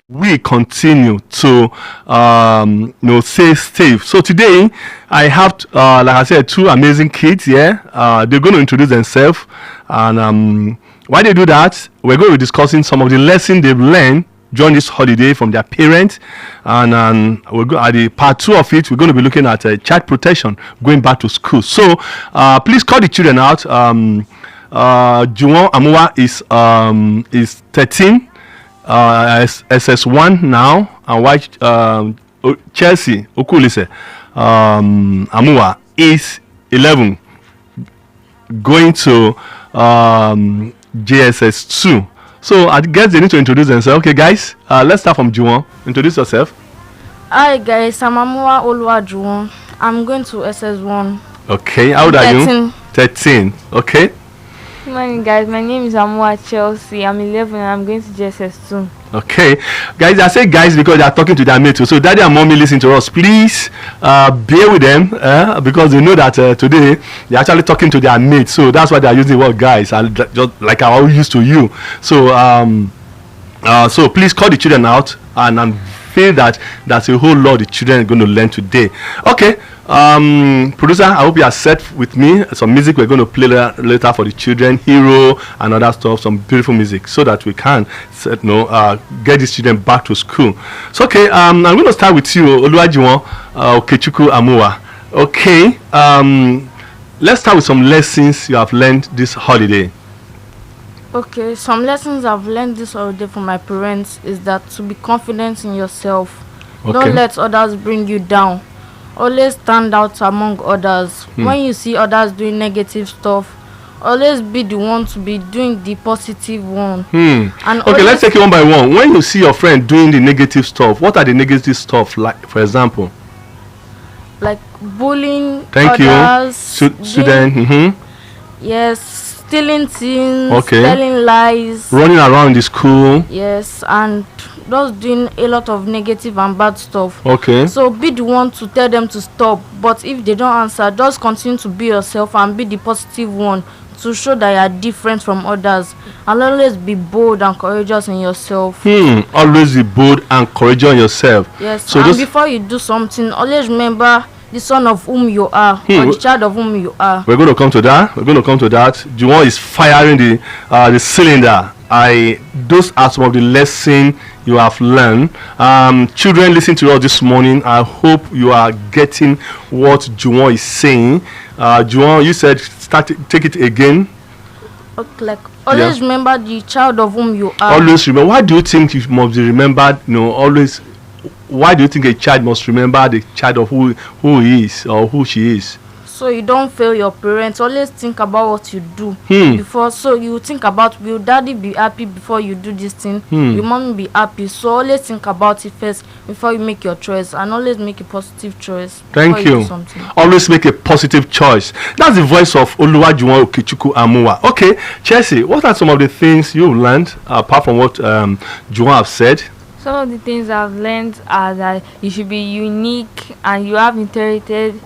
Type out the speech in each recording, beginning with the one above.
we continue to stay safe. So today I have like I said, two amazing kids here. They're going to introduce themselves, and while they do that, we're going to be discussing some of the lessons they've learned during this holiday from their parents, and we'll go at the part 2 of it. We're going to be looking at child protection going back to school. So please call the children out. Juwon Amua is 13, SS1 now, and while Chelsea Okulise Amua is 11, going to JSS 2. So I guess they need to introduce themselves. Okay, guys, let's start from Juwon. Introduce yourself. Hi guys, I'm Amua Olua Juwon. I'm going to SS1. Okay, how old are you? 13. Okay. Good morning guys, my name is Amua Chelsea. I'm 11 and I'm going to JSS2. Okay, guys, I say guys because they are talking to their mates too. So daddy and mommy listen to us, please bear with them because they know that today they're actually talking to their mates. So that's why they're using the word guys, and just like I always used to you. So so please call the children out and feel that that's a whole lot the children are going to learn today. Okay, producer, I hope you are set with me. Some music we're going to play later for the children, Hero and other stuff, some beautiful music, so that we can get these children back to school. So okay, I'm going to start with you, Oluwajuwon Okechukwu Amua. Okay, let's start with some lessons you have learned this holiday. Okay, some lessons I've learned this holiday from my parents is that to be confident in yourself. Okay. Don't let others bring you down. Always stand out among others. When you see others doing negative stuff, always be the one to be doing the positive one. And okay, let's take it one by one. When you see your friend doing the negative stuff, what are the negative stuff like, for example? Like bullying Thank others. You. Student. Yes. Stealing things, telling lies, running around the school. Yes, and just doing a lot of negative and bad stuff. Okay. So be the one to tell them to stop. But if they don't answer, just continue to be yourself and be the positive one to show that you are different from others. And always be bold and courageous in yourself. Always be bold and courageous in yourself. Yes. So and before you do something, always remember the son of whom you are, or the child of whom you are. We're going to come to that. Juwon is firing the cylinder. Those are some of the lessons you have learned. Children, listen to us this morning. I hope you are getting what Juwon is saying. Juwon, you said take it again. Okay, like always remember the child of whom you are. Always remember. Why do you think you must be remembered? Always. Why do you think a child must remember the child of who he is or who she is? So you don't fail your parents. Always think about what you do before. So you think about, will daddy be happy before you do this thing? Will mommy be happy? So always think about it first before you make your choice, and always make a positive choice. Thank you. Always make a positive choice. That's the voice of Oluwajuwon Okechukwu Amua. Okay, Chelsea, what are some of the things you've learned apart from what Juwon have said? Some of the things I've learned are that you should be unique and you have inherited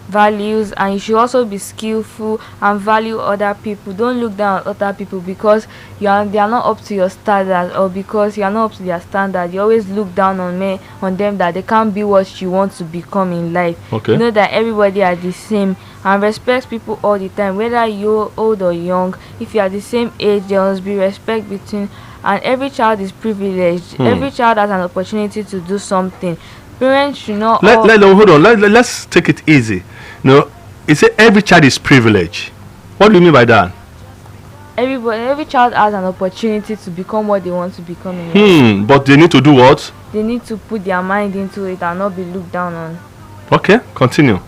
values, and you should also be skillful and value other people. Don't look down at other people because they are not up to your standard, or because you are not up to their standard. You always look down on them that they can't be what you want to become in life. Okay. You know that everybody are the same, and respect people all the time, whether you're old or young. If you are the same age, there must be respect between. And every child is privileged. Every child has an opportunity to do something. Parents should not. Hold on. Let's take it easy. You say every child is privileged. What do you mean by that? Every child has an opportunity to become what they want to become in life. But they need to do what? They need to put their mind into it and not be looked down on. Okay, continue.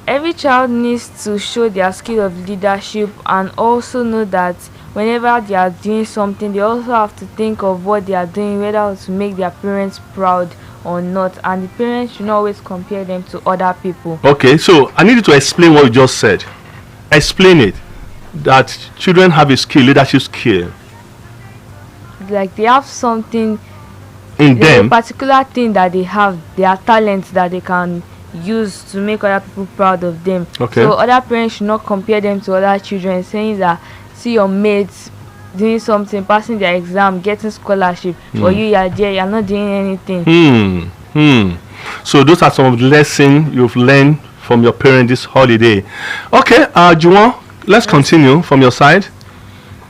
Every child needs to show their skill of leadership, and also know that whenever they are doing something, they also have to think of what they are doing, whether to make their parents proud or not. And the parents should not always compare them to other people. Okay, so I need you to explain what you just said. Explain it. That children have a skill, leadership skill. Like they have something in them, a particular thing that they have, their talents that they can use to make other people proud of them. Okay. So other parents should not compare them to other children, saying that see your mates doing something, passing their exam, getting scholarship, but you are there, you're not doing anything. So those are some of the lessons you've learned from your parents this holiday. Okay, Juwon, let's continue from your side.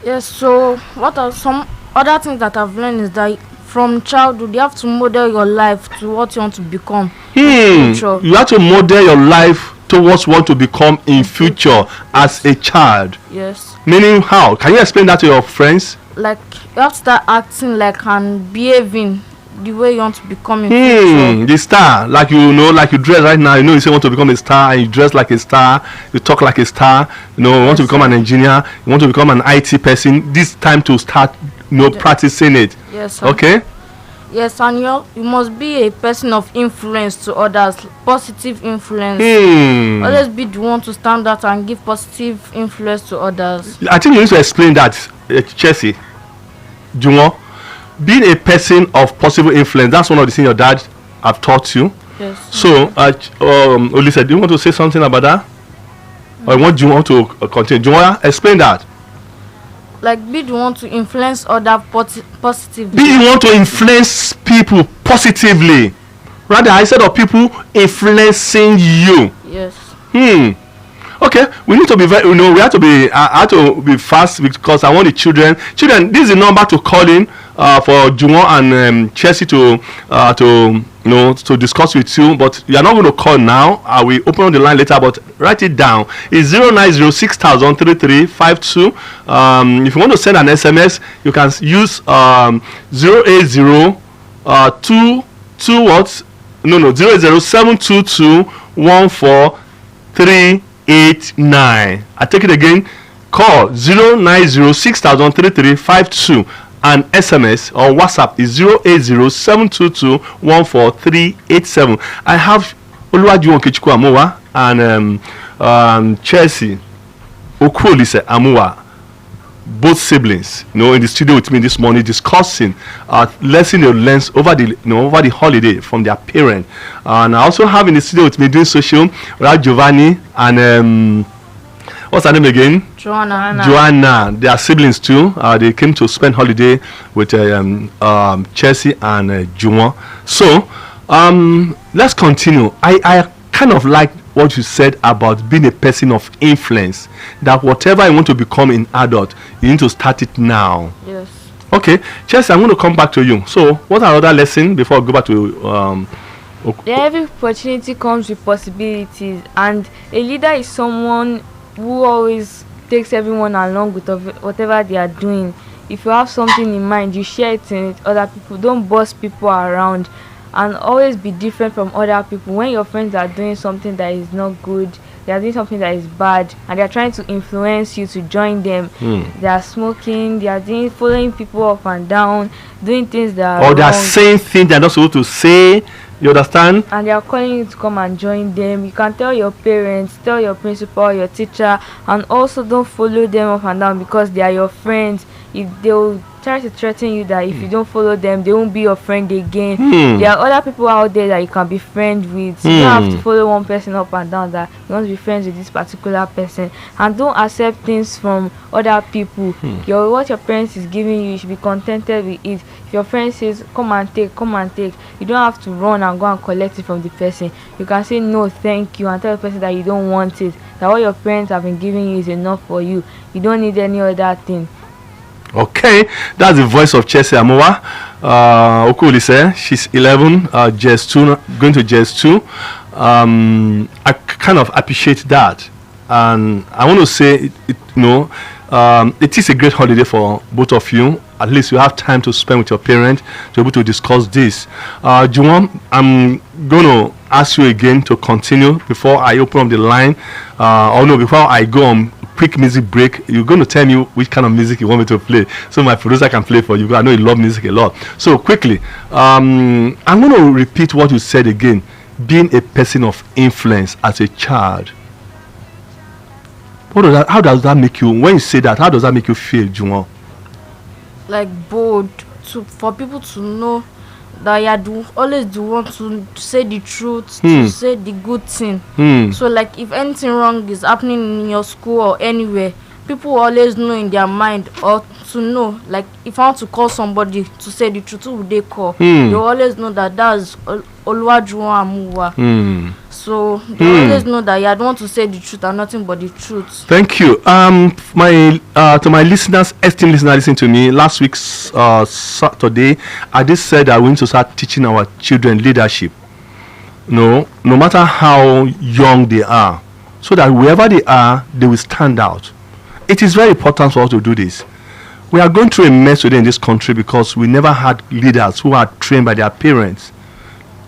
Yes, so what are some other things that I've learned is that from childhood you have to model your life to what you want to become in future. You have to model your life towards what to become in future as a child. Yes. Meaning how? Can you explain that to your friends? Like you have to start acting like and behaving the way you want to become in future. The star, like like you dress right now, you say you want to become a star, and you dress like a star, you talk like a star, you want to become an engineer, you want to become an IT person. This time to start practicing it. Yes, sir. Okay. Yes, and you must be a person of influence to others, positive influence. Always be the one to stand out and give positive influence to others. I think you need to explain that, Chelsea. Juwon, being a person of positive influence, that's one of the things your dad have taught you. Yes. So, Olisa, do you want to say something about that? Or do you want to continue? Juwon, explain that. Like be the one to influence others positively. Be the one to influence people positively, rather instead of people influencing you. Yes. Okay, we need to be very, we have to be, I have to be fast because I want the children, this is the number to call in for Juwon and Chelsea to discuss with you, but you are not going to call now. I will open up the line later, but write it down. It's 09060003352. If you want to send an SMS, you can use 080 00722143889. I take it again. Call 09060003352 and SMS or WhatsApp is 08072214387. I have Oluwajuwon Okechukwu Amuwa and Chelsea Okwolise Amuwa, both siblings, in the studio with me this morning discussing lesson they learned over the holiday from their parents. And I also have in the studio with me doing social, Giovanni and what's her name again? Joanna. They are siblings too. They came to spend holiday with Chelsea and Juwon. So let's continue. I kind of like what you said about being a person of influence, that whatever you want to become in adult, you need to start it now. Yes. Okay, Chelsea, I'm going to come back to you. So what are other lessons before I go back to every opportunity comes with possibilities, and a leader is someone who always takes everyone along with whatever they are doing. If you have something in mind, you share it with other people. Don't boss people around, and always be different from other people. When your friends are doing something that is not good, they are doing something that is bad, and they are trying to influence you to join them. They are smoking, they are following people up and down, doing things that are or they are wrong. saying things they're not supposed to say. You understand? And they are calling you to come and join them. You can tell your parents, tell your principal, your teacher, and also don't follow them up and down because they are your friends. If they will try to threaten you that if you don't follow them, they won't be your friend again. There are other people out there that you can be friends with. You don't have to follow one person up and down that you want to be friends with this particular person. And don't accept things from other people. What your parents is giving you, you should be contented with it. If your friend says come and take, you don't have to run and go and collect it from the person. You can say no thank you and tell the person that you don't want it, that what your parents have been giving you is enough for you. You don't need any other thing. Okay, that's the voice of Chelsea Amuwa Okwolise. She's 11, JS2, going to JS2. I kind of appreciate that, and I want to say it is a great holiday for both of you. At least you have time to spend with your parents to be able to discuss this. Juwon, I'm going to ask you again to continue before I open up the line. Before I go on quick music break, you're going to tell me which kind of music you want me to play, so my producer can play for you, because I know you love music a lot. So quickly, I'm going to repeat what you said again. Being a person of influence as a child. How does that make you, when you say that, how does that make you feel, Juwon? Like bold, for people to know that you always do want to say the truth, to say the good thing. So like if anything wrong is happening in your school or anywhere, people always know in their mind, or to know, like if I want to call somebody to say the truth, who would they call? They always know that that's Oluwajuwon Amuwa. So they always know that I don't want to say the truth and nothing but the truth. Thank you. My to my listeners, esteemed listeners, listen to me. Last week's Saturday, I just said that we need to start teaching our children leadership. No matter how young they are, so that wherever they are, they will stand out. It is very important for us to do this. We are going through a mess today in this country because we never had leaders who are trained by their parents.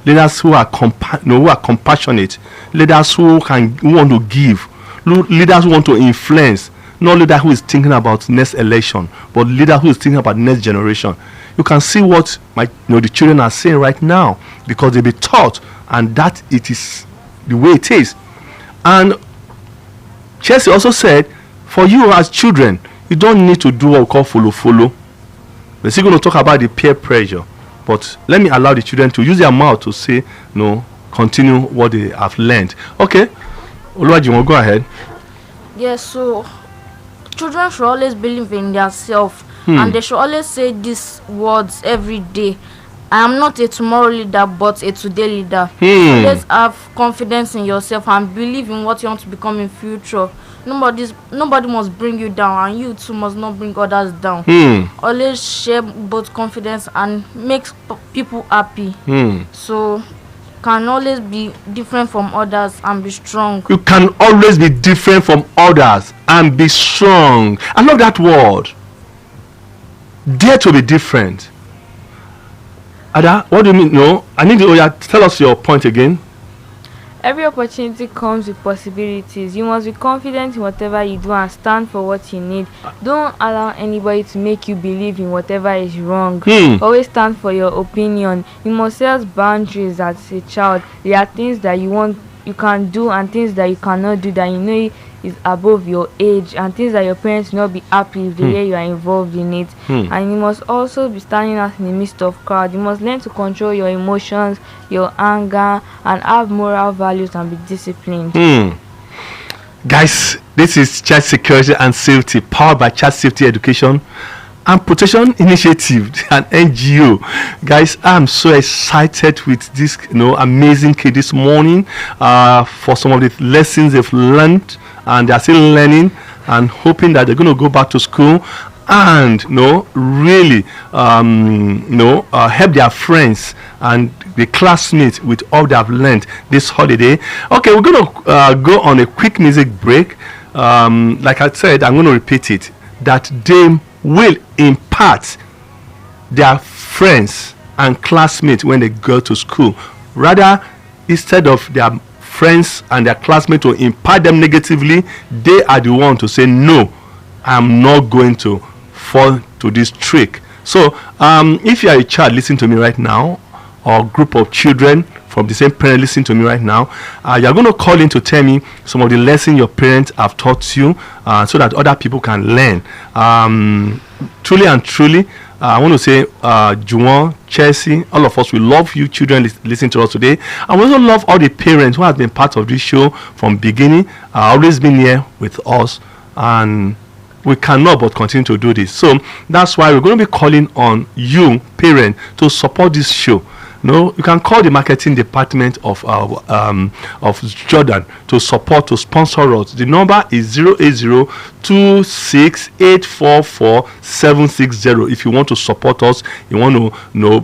Leaders who are compassionate, leaders who want to give, leaders who want to influence, not leader who is thinking about next election, but leader who is thinking about next generation. You can see what the children are saying right now because they be taught, and that it is the way it is. And Chelsea also said, for you as children, you don't need to do what we call follow. We're still going to talk about the peer pressure. But let me allow the children to use their mouth to say, continue what they have learned. Okay, Oluwajuwon, go ahead. Yes, so children should always believe in themselves, and they should always say these words every day. I am not a tomorrow leader, but a today leader. Always have confidence in yourself and believe in what you want to become in future. Nobody must bring you down, and you too must not bring others down. Always share both confidence and make people happy. So can always be different from others and be strong. You can always be different from others and be strong. I love that word. Dare to be different. Ada, what do you mean? No, I need to tell us your point again. Every opportunity comes with possibilities. You must be confident in whatever you do and stand for what you need. Don't allow anybody to make you believe in whatever is wrong. Always stand for your opinion. You must set boundaries as a child. There are things that you can do and things that you cannot do that you know is above your age, and things that your parents will not be happy with the way you are involved in it. And you must also be standing out in the midst of crowd. You must learn to control your emotions, your anger, and have moral values and be disciplined. Guys, this is Child Security and Safety, powered by Child Safety Education and Protection Initiative, an NGO. Guys, I'm so excited with this amazing kid this morning for some of the lessons they've learned, and they're still learning and hoping that they're going to go back to school and really help their friends and the classmates with all they have learned this holiday. Okay, we're going to go on a quick music break. Like I said, I'm going to repeat it, that they will impart their friends and classmates when they go to school. Rather, instead of their friends and their classmates to impart them negatively, they are the one to say, no, I'm not going to fall to this trick. So if you are a child listening to me right now, or group of children from the same parent listening to me right now, you're going to call in to tell me some of the lessons your parents have taught you, so that other people can learn. Truly and truly, I want to say, Juwon, Chelsea, all of us, we love you children listening to us today. And we also love all the parents who have been part of this show from beginning, always been here with us, and we cannot but continue to do this. So that's why we're going to be calling on you, parents, to support this show. You can call the marketing department of Jordan to support, to sponsor us. The number is 08026844760. If you want to support us, you want to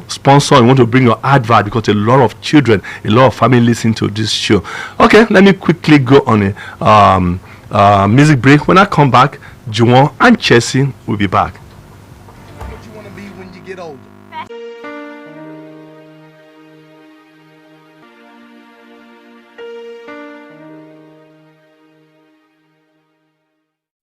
sponsor, you want to bring your advert, because a lot of children, a lot of families listen to this show. Okay, let me quickly go on a music break. When I come back, Juwon and Chelsea will be back.